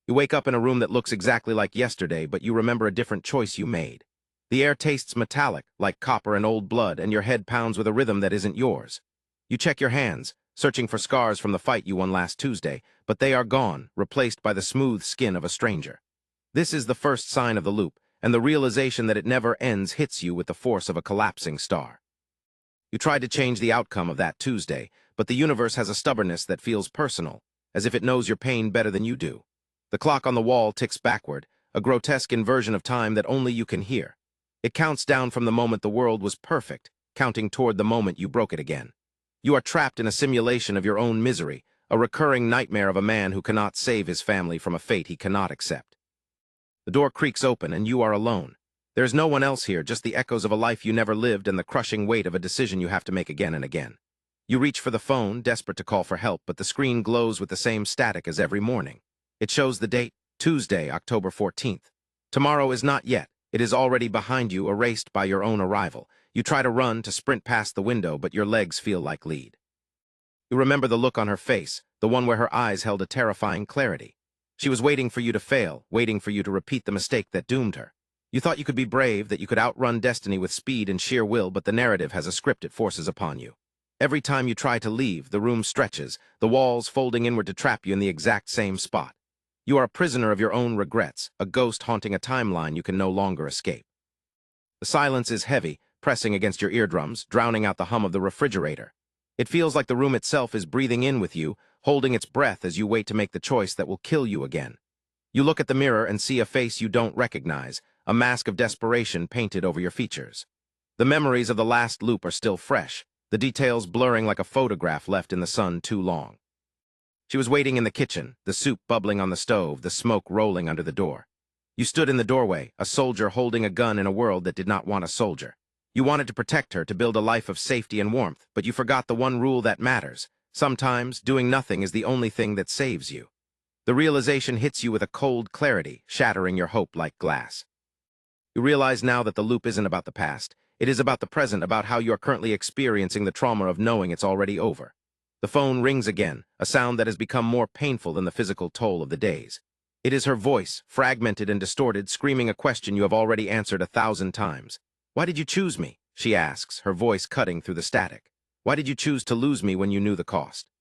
You wake up in a room that looks exactly like yesterday, but you remember a different choice you made. The air tastes metallic, like copper and old blood, and your head pounds with a rhythm that isn't yours. You check your hands, searching for scars from the fight you won last Tuesday, but they are gone, replaced by the smooth skin of a stranger. This is the first sign of the loop, and the realization that it never ends hits you with the force of a collapsing star. You tried to change the outcome of that Tuesday, but the universe has a stubbornness that feels personal, as if it knows your pain better than you do. The clock on the wall ticks backward, a grotesque inversion of time that only you can hear. It counts down from the moment the world was perfect, counting toward the moment you broke it again. You are trapped in a simulation of your own misery, a recurring nightmare of a man who cannot save his family from a fate he cannot accept. The door creaks open and you are alone. There is no one else here, just the echoes of a life you never lived and the crushing weight of a decision you have to make again and again. You reach for the phone, desperate to call for help, but the screen glows with the same static as every morning. It shows the date, Tuesday, October 14th. Tomorrow is not yet. It is already behind you, erased by your own arrival. You try to run, to sprint past the window, but your legs feel like lead. You remember the look on her face, the one where her eyes held a terrifying clarity. She was waiting for you to fail, waiting for you to repeat the mistake that doomed her. You thought you could be brave, that you could outrun destiny with speed and sheer will, but the narrative has a script it forces upon you. Every time you try to leave, the room stretches, the walls folding inward to trap you in the exact same spot. You are a prisoner of your own regrets, a ghost haunting a timeline you can no longer escape. The silence is heavy, pressing against your eardrums, drowning out the hum of the refrigerator. It feels like the room itself is breathing in with you, holding its breath as you wait to make the choice that will kill you again. You look at the mirror and see a face you don't recognize, a mask of desperation painted over your features. The memories of the last loop are still fresh, the details blurring like a photograph left in the sun too long. She was waiting in the kitchen, the soup bubbling on the stove, the smoke rolling under the door. You stood in the doorway, a soldier holding a gun in a world that did not want a soldier. You wanted to protect her, to build a life of safety and warmth, but you forgot the one rule that matters. Sometimes, doing nothing is the only thing that saves you. The realization hits you with a cold clarity, shattering your hope like glass. You realize now that the loop isn't about the past. It is about the present, about how you are currently experiencing the trauma of knowing it's already over. The phone rings again, a sound that has become more painful than the physical toll of the days. It is her voice, fragmented and distorted, screaming a question you have already answered 1,000 times. "Why did you choose me?" she asks, her voice cutting through the static. "Why did you choose to lose me when you knew the cost?"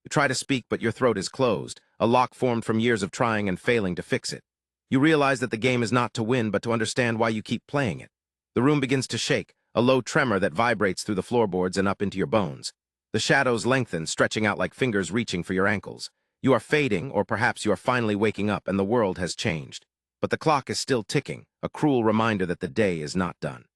You try to speak, but your throat is closed, a lock formed from years of trying and failing to fix it. You realize that the game is not to win, but to understand why you keep playing it. The room begins to shake, a low tremor that vibrates through the floorboards and up into your bones. The shadows lengthen, stretching out like fingers reaching for your ankles. You are fading, or perhaps you are finally waking up and the world has changed. But the clock is still ticking, a cruel reminder that the day is not done.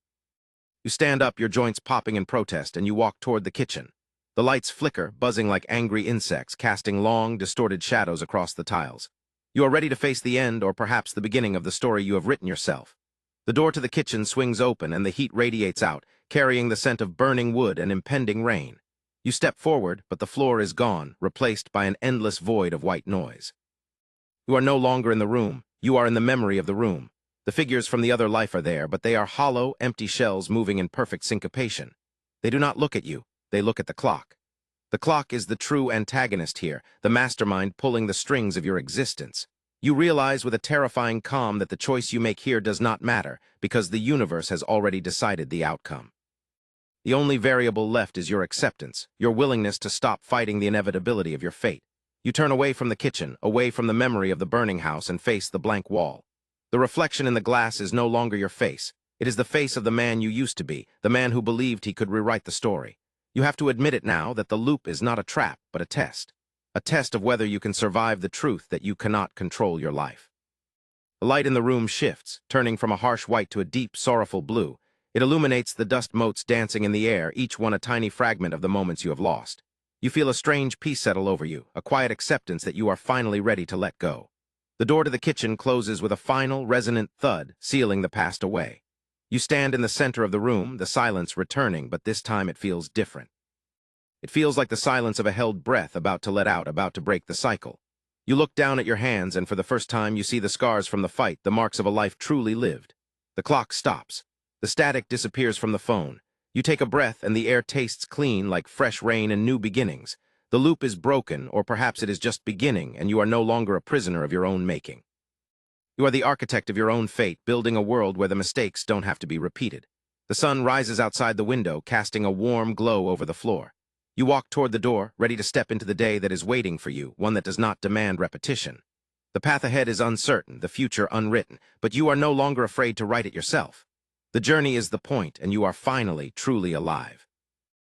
You stand up, your joints popping in protest, and you walk toward the kitchen. The lights flicker, buzzing like angry insects, casting long, distorted shadows across the tiles. You are ready to face the end, or perhaps the beginning of the story you have written yourself. The door to the kitchen swings open and the heat radiates out, carrying the scent of burning wood and impending rain. You step forward, but the floor is gone, replaced by an endless void of white noise. You are no longer in the room. You are in the memory of the room. The figures from the other life are there, but they are hollow, empty shells moving in perfect syncopation. They do not look at you. They look at the clock. The clock is the true antagonist here, the mastermind pulling the strings of your existence. You realize with a terrifying calm that the choice you make here does not matter, because the universe has already decided the outcome. The only variable left is your acceptance, your willingness to stop fighting the inevitability of your fate. You turn away from the kitchen, away from the memory of the burning house, and face the blank wall. The reflection in the glass is no longer your face. It is the face of the man you used to be, the man who believed he could rewrite the story. You have to admit it now that the loop is not a trap, but a test. A test of whether you can survive the truth that you cannot control your life. The light in the room shifts, turning from a harsh white to a deep, sorrowful blue. It illuminates the dust motes dancing in the air, each one a tiny fragment of the moments you have lost. You feel a strange peace settle over you, a quiet acceptance that you are finally ready to let go. The door to the kitchen closes with a final, resonant thud, sealing the past away. You stand in the center of the room, the silence returning, but this time it feels different. It feels like the silence of a held breath about to let out, about to break the cycle. You look down at your hands, and for the first time you see the scars from the fight, the marks of a life truly lived. The clock stops. The static disappears from the phone. You take a breath, and the air tastes clean like fresh rain and new beginnings. The loop is broken, or perhaps it is just beginning, and you are no longer a prisoner of your own making. You are the architect of your own fate, building a world where the mistakes don't have to be repeated. The sun rises outside the window, casting a warm glow over the floor. You walk toward the door, ready to step into the day that is waiting for you, one that does not demand repetition. The path ahead is uncertain, the future unwritten, but you are no longer afraid to write it yourself. The journey is the point, and you are finally truly alive.